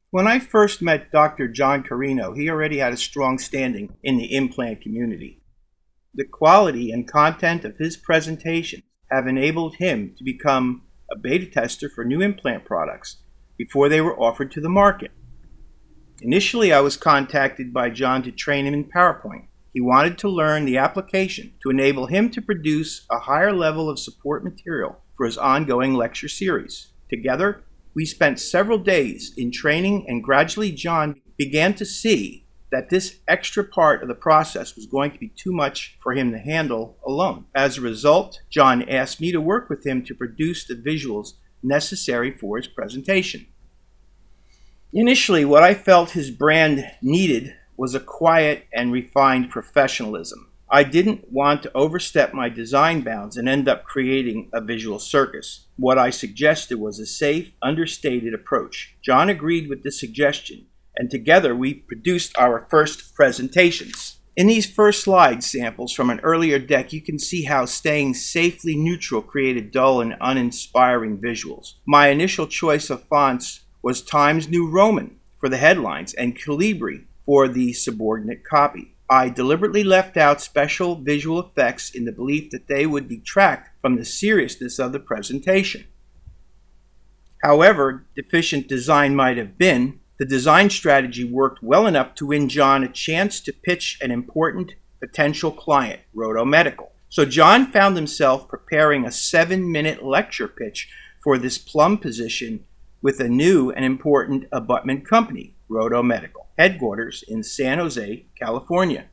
When I first met Dr. John Carino, he already had a strong standing in the implant community. The quality and content of his presentations have enabled him to become a beta tester for new implant products before they were offered to the market. Initially, I was contacted by John to train him in PowerPoint. He wanted to learn the application to enable him to produce a higher level of support material for his ongoing lecture series. Together, we spent several days in training, and gradually John began to see that this extra part of the process was going to be too much for him to handle alone. As a result, John asked me to work with him to produce the visuals necessary for his presentation. Initially, what I felt his brand needed was a quiet and refined professionalism. I didn't want to overstep my design bounds and end up creating a visual circus. What I suggested was a safe, understated approach. John agreed with the suggestion, and together we produced our first presentations. In these first slide samples from an earlier deck, you can see how staying safely neutral created dull and uninspiring visuals. My initial choice of fonts was Times New Roman for the headlines and Calibri for the subordinate copy. I deliberately left out special visual effects in the belief that they would detract from the seriousness of the presentation. However deficient design might have been, the design strategy worked well enough to win John a chance to pitch an important potential client, RODO Medical. So John found himself preparing a 7-minute lecture pitch for this plum position with a new and important abutment company, RODO Medical, headquarters in San Jose, California.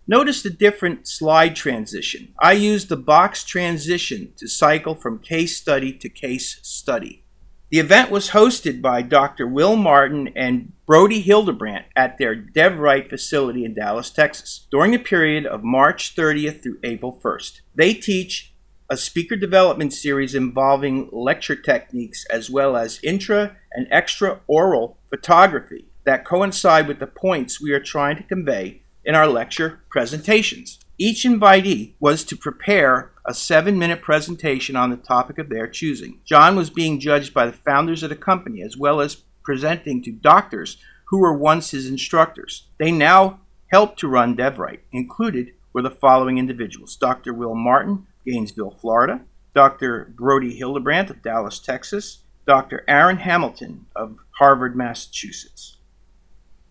Notice the different slide transition. I used the box transition to cycle from case study to case study. The event was hosted by Dr. Will Martin and Brody Hildebrandt at their DevWrite facility in Dallas, Texas, during the period of March 30th through April 1st. They teach a speaker development series involving lecture techniques as well as intra and extra oral photography that coincide with the points we are trying to convey in our lecture presentations. Each invitee was to prepare a 7-minute presentation on the topic of their choosing. John was being judged by the founders of the company as well as presenting to doctors who were once his instructors. They now helped to run DevWrite. Included were the following individuals: Dr. Will Martin, Gainesville, Florida; Dr. Brody Hildebrandt of Dallas, Texas; Dr. Aaron Hamilton of Harvard, Massachusetts.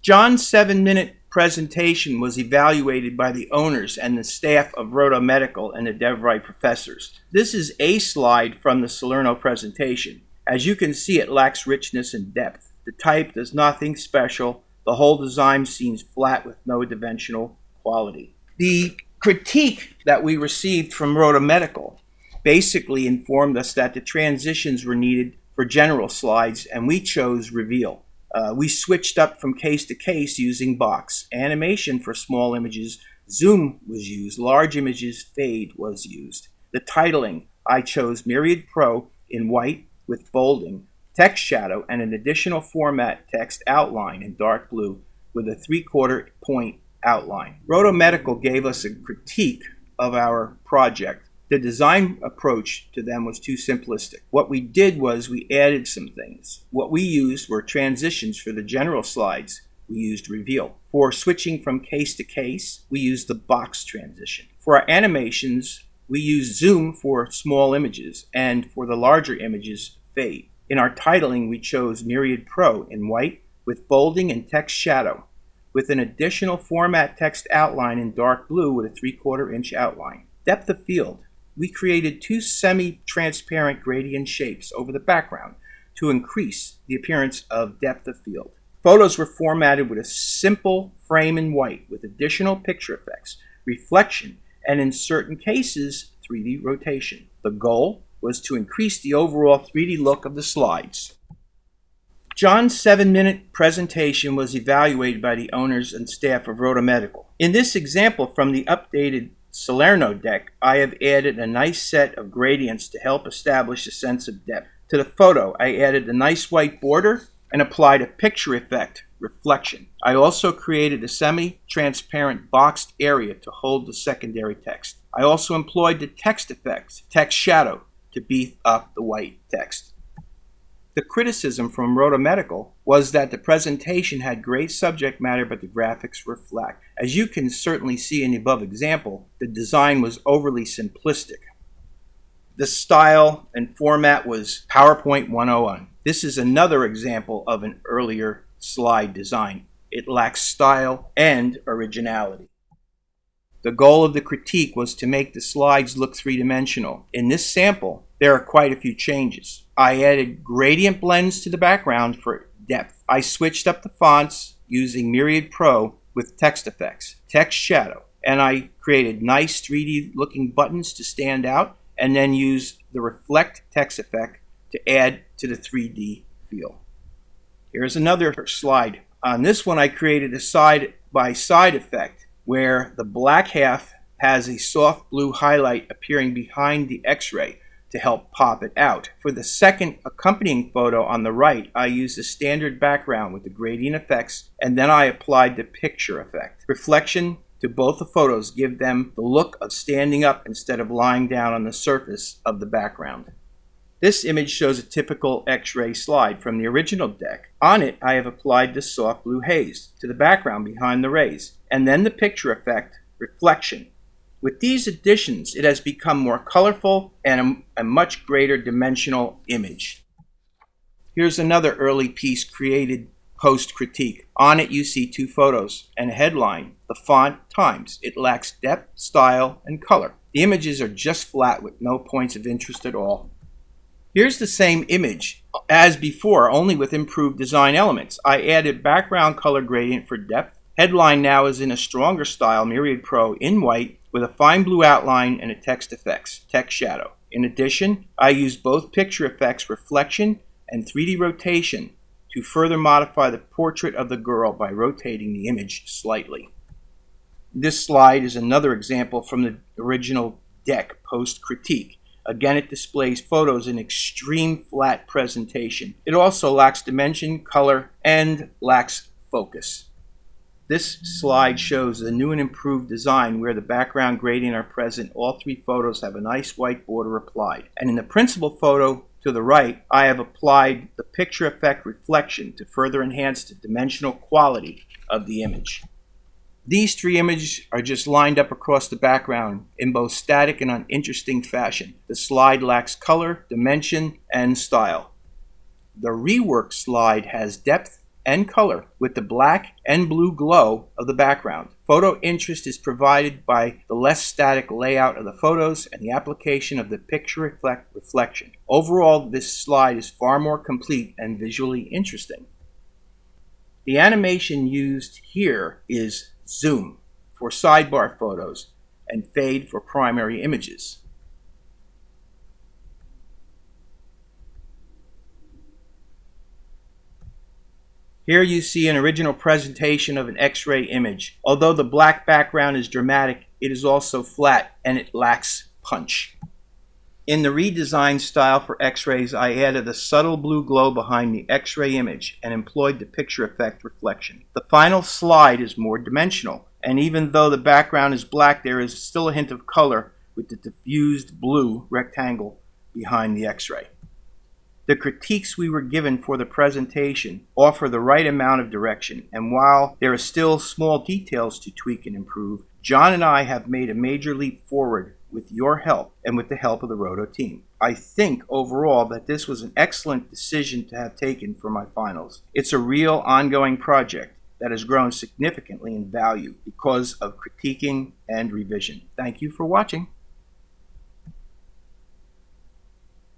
John's 7-minute presentation was evaluated by the owners and the staff of RODO Medical and the DevWrite professors. This is a slide from the Salerno presentation. As you can see, it lacks richness and depth. The type does nothing special. The whole design seems flat with no dimensional quality. The critique that we received from RODO Medical basically informed us that the transitions were needed for general slides, and we chose Reveal. We switched up from case to case using box. Animation for small images, zoom was used. Large images, fade was used. The titling, I chose Myriad Pro in white with bolding, text shadow, and an additional format text outline in dark blue with a 3/4 point outline. RODO Medical gave us a critique of our project. The design approach to them was too simplistic. What we did was we added some things. What we used were transitions for the general slides. We used Reveal. For switching from case to case, we used the box transition. For our animations, we used zoom for small images, and for the larger images, fade. In our titling, we chose Myriad Pro in white with bolding and text shadow, with an additional format text outline in dark blue with a 3/4 inch outline. Depth of field. We created 2 semi-transparent gradient shapes over the background to increase the appearance of depth of field. Photos were formatted with a simple frame in white with additional picture effects, reflection, and in certain cases, 3D rotation. The goal was to increase the overall 3D look of the slides. John's 7-minute presentation was evaluated by the owners and staff of RODO Medical. In this example from the updated Salerno deck, I have added a nice set of gradients to help establish a sense of depth. To the photo, I added a nice white border and applied a picture effect, reflection. I also created a semi-transparent boxed area to hold the secondary text. I also employed the text effect, text shadow, to beef up the white text. The criticism from RODO Medical was that the presentation had great subject matter, but the graphics were flat. As you can certainly see in the above example, the design was overly simplistic. The style and format was PowerPoint 101. This is another example of an earlier slide design. It lacks style and originality. The goal of the critique was to make the slides look three-dimensional. In this sample, there are quite a few changes. I added gradient blends to the background for depth. I switched up the fonts using Myriad Pro with text effects, text shadow, and I created nice 3D looking buttons to stand out, and then use the reflect text effect to add to the 3D feel. Here's another slide. On this one, I created a side-by-side effect where the black half has a soft blue highlight appearing behind the X-ray to help pop it out. For the second accompanying photo on the right, I used a standard background with the gradient effects, and then I applied the picture effect. Reflection to both the photos give them the look of standing up instead of lying down on the surface of the background. This image shows a typical X-ray slide from the original deck. On it, I have applied the soft blue haze to the background behind the rays, and then the picture effect, reflection. With these additions, it has become more colorful and a much greater dimensional image. Here's another early piece created post-critique. On it you see two photos and a headline. The font Times. It lacks depth, style, and color. The images are just flat with no points of interest at all. Here's the same image as before, only with improved design elements. I added background color gradient for depth. Headline now is in a stronger style, Myriad Pro in white, with a fine blue outline and a text effects, text shadow. In addition, I used both picture effects, reflection, and 3D rotation to further modify the portrait of the girl by rotating the image slightly. This slide is another example from the original deck post-critique. Again, it displays photos in extreme flat presentation. It also lacks dimension, color, and lacks focus. This slide shows a new and improved design where the background gradient are present. All three photos have a nice white border applied. And in the principal photo to the right, I have applied the picture effect reflection to further enhance the dimensional quality of the image. These three images are just lined up across the background in both static and uninteresting fashion. The slide lacks color, dimension, and style. The rework slide has depth and color with the black and blue glow of the background. Photo interest is provided by the less static layout of the photos and the application of the picture reflection. Overall, this slide is far more complete and visually interesting. The animation used here is zoom for sidebar photos and fade for primary images. Here you see an original presentation of an X-ray image. Although the black background is dramatic, it is also flat and it lacks punch. In the redesigned style for X-rays, I added a subtle blue glow behind the X-ray image and employed the picture effect reflection. The final slide is more dimensional, and even though the background is black, there is still a hint of color with the diffused blue rectangle behind the X-ray. The critiques we were given for the presentation offer the right amount of direction, and while there are still small details to tweak and improve, John and I have made a major leap forward with your help and with the help of the RODO team. I think overall that this was an excellent decision to have taken for my finals. It's a real ongoing project that has grown significantly in value because of critiquing and revision. Thank you for watching.